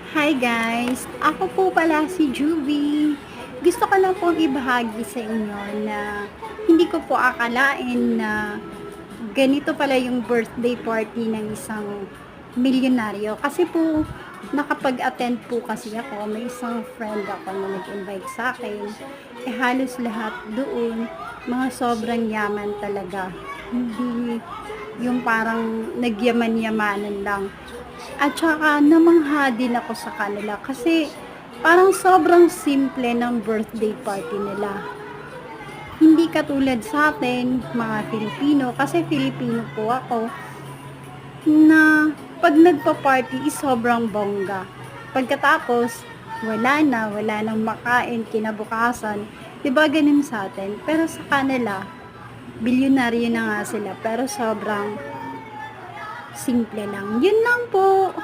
Hi guys! Ako po pala si Juvie. Gusto ko lang pong ibahagi sa inyo na hindi ko po akalain na ganito pala yung birthday party ng isang milyonaryo. Kasi po, nakapag-attend po kasi ako. May isang friend ako na nag-invite sa akin. Halos lahat doon, mga sobrang yaman talaga. Hindi yung parang nagyaman-yamanan lang. At saka namangha din ako sa kanila kasi parang sobrang simple ng birthday party nila. Hindi katulad sa atin, mga Filipino, kasi Filipino po ako, na pag nagpa-party is sobrang bongga. Pagkatapos, wala nang makain kinabukasan. 'Di ba ganun sa atin? Pero sa kanila, bilyonaryo na nga sila, pero sobrang simple lang. Yun lang po.